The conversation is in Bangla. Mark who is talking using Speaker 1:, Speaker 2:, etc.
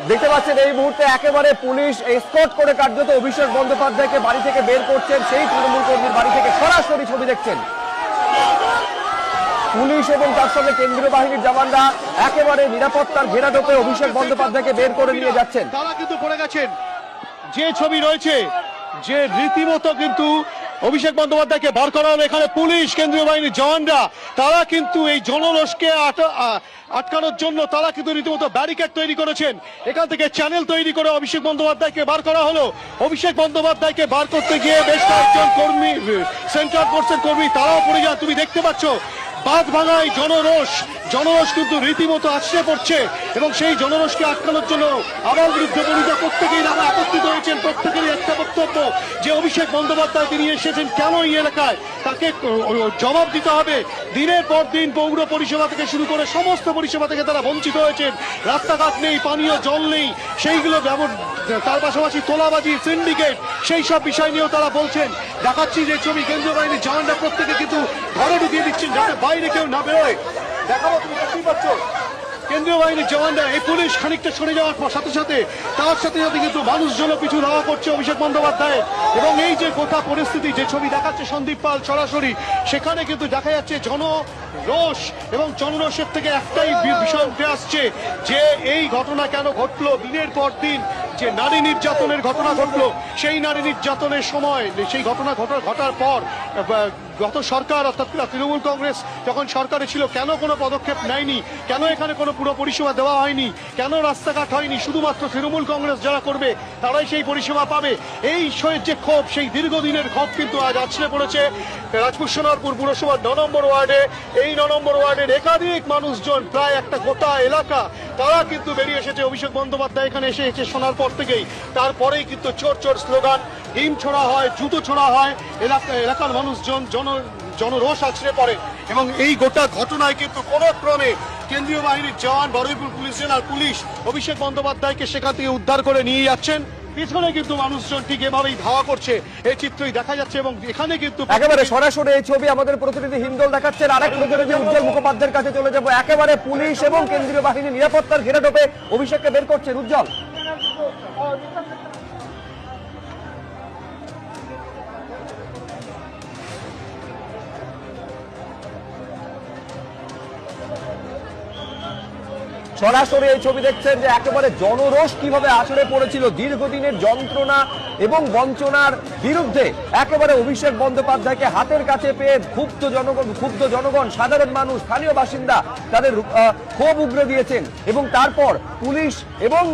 Speaker 1: দেখতে পাচ্ছেন এই মুহূর্তে একেবারে পুলিশ এসকর্ট করে কার্যত অভিষেক বন্দ্যোপাধ্যায়কে বাড়ি থেকে বের করছেন। সেই তৃণমূল কর্মীর বাড়ি থেকে সরাসরি ছবি দেখছেন। পুলিশ এবং তার সঙ্গে কেন্দ্রীয় বাহিনীর জওয়ানরা একেবারে নিরাপত্তার ঘেরাটোপে অভিষেক বন্দ্যোপাধ্যায়কে বের করে নিয়ে যাচ্ছেন।
Speaker 2: তারা কিন্তু পড়ে গেছেন। যে ছবি রয়েছে, যে রীতিমতো কিন্তু অভিষেক বন্দ্যোপাধ্যায়কে বার করা হলো, এখানে পুলিশ কেন্দ্রীয় বাহিনীর জওয়ানরা তারা কিন্তু এই জনরোষকে আটকানোর জন্য তারা কিন্তু রীতিমতো ব্যারিকেড তৈরি করেছেন। এখান থেকে চ্যানেল তৈরি করে অভিষেক বন্দ্যোপাধ্যায়কে বার করা হলো। অভিষেক বন্দ্যোপাধ্যায়কে বার করতে গিয়ে বেশ কয়েকজন কর্মী, সেন্ট্রাল ফোর্সের কর্মী তারাও পড়ে যান। তুমি দেখতে পাচ্ছ বাঁধ ভাঙায় জনরোষ কিন্তু রীতিমতো আছড়ে পড়ছে এবং সেই জনরোষকে আটকানোর জন্য আমার বিরুদ্ধে বনিতা প্রত্যেকেই নামে একত্রিত হয়েছেন। প্রত্যেকেরই একটা বক্তব্য যে অভিষেক বন্দ্যোপাধ্যায় তিনি এসেছেন কেন এই এলাকায়, তাকে জবাব দিতে হবে। দিনের পর দিন পৌর পরিষেবা থেকে শুরু করে সমস্ত পরিষেবা থেকে তারা বঞ্চিত হয়েছেন। রাস্তাঘাট নেই, পানীয় জল নেই, সেইগুলো তার পাশাপাশি তোলাবাজি, সিন্ডিকেট, সেই সব বিষয় নিয়েও তারা বলছেন। দেখাচ্ছি যে ছবি, কেন্দ্রীয় বাহিনীর জওয়ানরা প্রত্যেকে কিন্তু ঘরে ঢুকিয়ে দিচ্ছেন যাতে বাইরে কেউ না বেরোয়। দেখাবো, তুমি দেখতেই পাচ্ছ কেন্দ্রীয় বাহিনীর জওয়ানরা, এই পুলিশ খানিকটা সরে যাওয়ার সাথে সাথে কিন্তু মানুষজন পিছু ধাওয়া করছে অভিষেক বন্দ্যোপাধ্যায়। এবং এই যে গোটা পরিস্থিতি, যে ছবি দেখাচ্ছে সন্দীপ পাল সরাসরি, সেখানে কিন্তু দেখা যাচ্ছে জনরোষ এবং জনরোষের থেকে একটাই বিষয় উঠে আসছে যে এই ঘটনা কেন ঘটলো। দিনের পর দিন যে নারী নির্যাতনের ঘটনা ঘটলো, সেই নারী নির্যাতনের সময়, সেই ঘটনা ঘটার পর গত সরকার অর্থাৎ তৃণমূল কংগ্রেস যখন সরকারে ছিল কেন কোনো পদক্ষেপ নেয়নি, কেন এখানে কোনো পুরো পরিষেবা দেওয়া হয়নি, কেন রাস্তাঘাট হয়নি। শুধুমাত্র তৃণমূল কংগ্রেস যারা করবে তারাই সেই পরিষেবা পাবে। এই যে ক্ষোভ, সেই দীর্ঘদিনের ক্ষোভ কিন্তু আজ আছড়ে পড়েছে রাজপুর সোনারপুর পুরসভার 9 নম্বর ওয়ার্ডে। এই 9 নম্বর ওয়ার্ডের একাধিক মানুষজন, প্রায় একটা গোটা এলাকা, তারা কিন্তু বেরিয়ে এসেছে। অভিষেক বন্দ্যোপাধ্যায় এখানে এসে শোনার পর থেকেই তারপরেই কিন্তু চোর চোর স্লোগান, ডিম ছোড়া হয়, জুতো ছোড়া হয়, এলাকার মানুষজন জনরোষ আছড়ে পড়ে। এবং এই গোটা ঘটনায় কিন্তু কোনো ক্রমে কেন্দ্রীয় বাহিনীর জওয়ান, বড়ইপুর পুলিশ জেলার পুলিশ অভিষেক বন্দ্যোপাধ্যায়কে সেখান থেকে উদ্ধার করে নিয়ে যাচ্ছেন। পিছনে কিন্তু মানুষজন ঠিক এভাবেই ধাওয়া করছে, এই চিত্রই দেখা যাচ্ছে। এবং এখানে কিন্তু একেবারে
Speaker 1: সরাসরি এই ছবি আমাদের প্রতিনিধি হিন্দল দেখাচ্ছেন। আরেক প্রতিনিধি উজ্জ্বল মুখোপাধ্যায়ের কাছে চলে যাব। একেবারে পুলিশ এবং কেন্দ্রীয় বাহিনী নিরাপত্তার ঘেরাটোপে অভিষেককে বের করছেন। উজ্জ্বল, সরাসরি এই ছবি দেখছেন যে একেবারে জনরোষ কিভাবে আছড়ে পড়েছিল। দীর্ঘদিনের যন্ত্রণা এবং বঞ্চনার বিরুদ্ধে একেবারে অভিষেক বন্দ্যোপাধ্যায়কে হাতের কাছে পেয়ে ক্ষুব্ধ জনগণ, সাধারণ মানুষ, স্থানীয় বাসিন্দা তাদের ক্ষোভ উগরে দিয়েছেন। এবং তারপর পুলিশ এবং